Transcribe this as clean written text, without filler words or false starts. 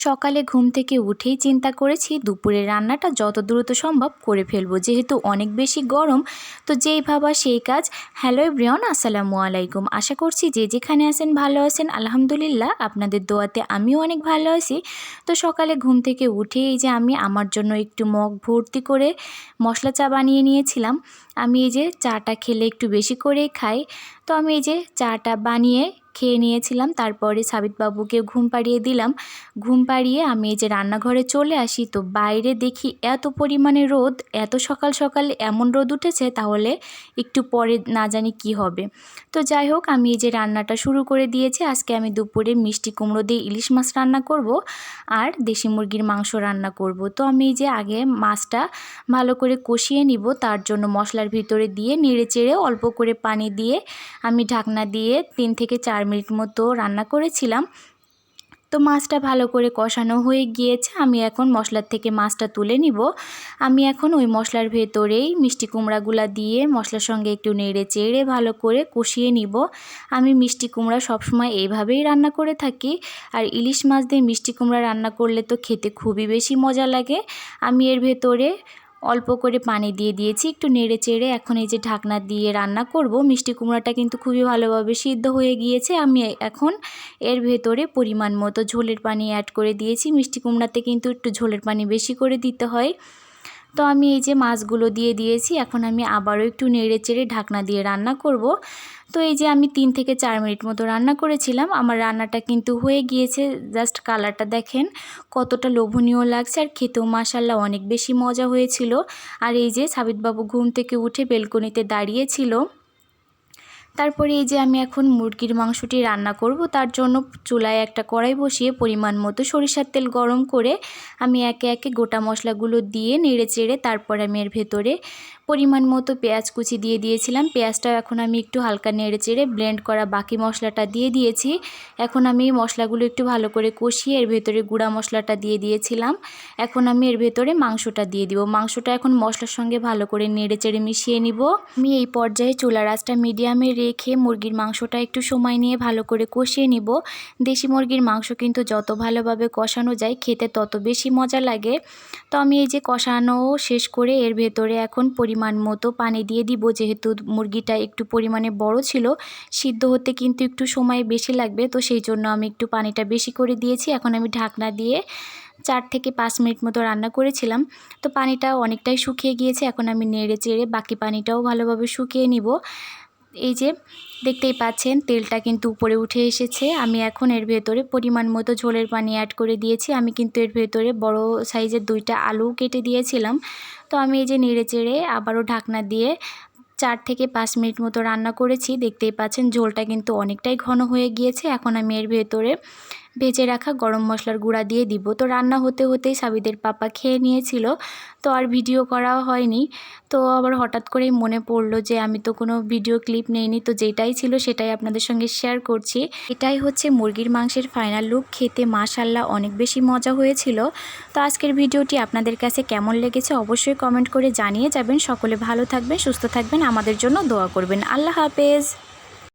সকালে ঘুম থেকে উঠেই চিন্তা করেছি দুপুরের রান্নাটা যত দ্রুত সম্ভব করে ফেলবো, যেহেতু অনেক বেশি গরম। তো যেই ভাবা সেই কাজ। হ্যালো এভরিওয়ান, আসসালামু আলাইকুম। আশা করছি যে যেখানে আছেন ভালো আছেন। আলহামদুলিল্লাহ, আপনাদের দোয়াতে আমিও অনেক ভালো আছি। তো সকালে ঘুম থেকে উঠেই এই যে আমি আমার জন্য একটু মগ ভর্তি করে মশলা চা বানিয়ে নিয়েছিলাম। আমি এই যে চাটা খেলে একটু বেশি করেই খাই। তো আমি এই যে চাটা বানিয়ে খেয়ে নিয়েছিলাম, তারপরে সাবিত বাবুকে ঘুম পাড়িয়ে দিলাম। ঘুম পাড়িয়ে আমি এই যে রান্নাঘরে চলে আসি, তো বাইরে দেখি এত পরিমাণে রোদ, এত সকাল সকাল এমন রোদ উঠেছে, তাহলে একটু পরে না জানি কি হবে। তো যাই হোক, আমি এই যে রান্নাটা শুরু করে দিয়েছি। আজকে আমি দুপুরে মিষ্টি কুমড়ো দিয়ে ইলিশ মাছ রান্না করব আর দেশি মুরগির মাংস রান্না করব। তো আমি এই যে আগে মাছটা ভালো করে কষিয়ে নিব, তার জন্য মশলার ভিতরে দিয়ে নেড়ে চেড়ে অল্প করে পানি দিয়ে আমি ঢাকনা দিয়ে 3 থেকে 4 মিনিট মতো রান্না করেছিলাম। তো মাছটা ভালো করে কষানো হয়ে গিয়েছে, আমি এখন মশলার থেকে মাছটা তুলে নিব। আমি এখন ওই মশলার ভেতরেই মিষ্টি কুমড়াগুলা দিয়ে মশলার সঙ্গে একটু নেড়ে চেড়ে ভালো করে কষিয়ে নিব। আমি মিষ্টি কুমড়া সবসময় এইভাবেই রান্না করে থাকি, আর ইলিশ মাছ দিয়ে মিষ্টি কুমড়া রান্না করলে তো খেতে খুবই বেশি মজা লাগে। আমি এর ভেতরে অল্প করে পানি দিয়ে দিয়েছি, একটু নেড়ে চেড়ে এখন এই যে ঢাকনা দিয়ে রান্না করব। মিষ্টি কুমড়াটা কিন্তু খুবই ভালোভাবে সিদ্ধ হয়ে গিয়েছে। আমি এখন এর ভেতরে পরিমাণ মতো ঝোলের পানি অ্যাড করে দিয়েছি। মিষ্টি কুমড়াতে কিন্তু একটু ঝোলের পানি বেশি করে দিতে হয়। তো আমি এই যে মাছগুলো দিয়ে দিয়েছি, এখন আমি আবারও একটু নেড়ে চেড়ে ঢাকনা দিয়ে রান্না করব। তো এই যে আমি 3 থেকে 4 মিনিট মতো রান্না করেছিলাম, আমার রান্নাটা কিন্তু হয়ে গিয়েছে। জাস্ট কালারটা দেখেন কতটা লোভনীয় লাগছে, আর খেতেও মাশাআল্লাহ অনেক বেশি মজা হয়েছিল। আর এই যে সাবিতবাবু ঘুম থেকে উঠে বেলকনিতে দাঁড়িয়েছিল। তারপরে এই যে আমি এখন মুরগির মাংসটি রান্না করব, তার জন্য চুলায় একটা কড়াই বসিয়ে পরিমাণ মতো সরিষার তেল গরম করে আমি একে একে গোটা মশলাগুলো দিয়ে নেড়ে চেড়ে তারপর আমি এর ভেতরে পরিমাণ মতো পেঁয়াজ কুচি দিয়ে দিয়েছিলাম। পেঁয়াজটা এখন আমি একটু হালকা নেড়ে চেড়ে ব্লেন্ড করা বাকি মশলাটা দিয়ে দিয়েছি। এখন আমি মশলাগুলো একটু ভালো করে কষিয়ে এর ভেতরে গুঁড়া মশলাটা দিয়ে দিয়েছিলাম। এখন আমি এর ভেতরে মাংসটা দিয়ে দিব। মাংসটা এখন মশলার সঙ্গে ভালো করে নেড়ে চেড়ে মিশিয়ে নিব। আমি এই পর্যায়ে চুলার আঁচটা মিডিয়ামে রেখে মুরগির মাংসটা একটু সময় নিয়ে ভালো করে কষিয়ে নিব। দেশি মুরগির মাংস কিন্তু যত ভালোভাবে কষানো যায় খেতে তত বেশি মজা লাগে। তো আমি এই যে কষানো শেষ করে এর ভেতরে এখন পরিমাণ মতো পানি দিয়ে দিব, যেহেতু মুরগিটা একটু পরিমাণে বড় ছিল, সিদ্ধ হতে কিন্তু একটু সময় বেশি লাগবে, তো সেই জন্য আমি একটু পানিটা বেশি করে দিয়েছি। এখন আমি ঢাকনা দিয়ে 4 থেকে 5 মিনিট মতো রান্না করেছিলাম। তো পানিটা অনেকটাই শুকিয়ে গিয়েছে, এখন আমি নেড়ে চেড়ে বাকি পানিটাও ভালোভাবে শুকিয়ে নিব। এই যে দেখতেই পাচ্ছেন তেলটা কিন্তু উপরে উঠে এসেছে। আমি এখন এর ভেতরে পরিমাণ মতো ঝোলের পানি অ্যাড করে দিয়েছি। আমি কিন্তু এর ভেতরে বড় সাইজের 2টা আলু কেটে দিয়েছিলাম। তো আমি এই যে নেড়ে চেড়ে আবারও ঢাকনা দিয়ে 4 থেকে 5 মিনিট মতো রান্না করেছি। দেখতেই পাচ্ছেন ঝোলটা কিন্তু অনেকটাই ঘন হয়ে গিয়েছে। এখন আমি এর ভেতরে ভেজে রাখা গরম মশলার গুঁড়া দিয়ে দিব। তো রান্না হতে হতেই সাবিদের পাপা খেয়ে নিয়েছিল, তো আর ভিডিও করা হয়নি। তো আবার হঠাৎ করেই মনে পড়লো যে আমি তো কোনো ভিডিও ক্লিপ নেইনি, তো যেটাই ছিল সেটাই আপনাদের সঙ্গে শেয়ার করছি। এটাই হচ্ছে মুরগির মাংসের ফাইনাল লুক। খেতে মাশাআল্লাহ অনেক বেশি মজা হয়েছিল। তো আজকের ভিডিওটি আপনাদের কাছে কেমন লেগেছে অবশ্যই কমেন্ট করে জানিয়ে যাবেন। সকলে ভালো থাকবেন, সুস্থ থাকবেন, আমাদের জন্য দোয়া করবেন। আল্লাহ হাফেজ।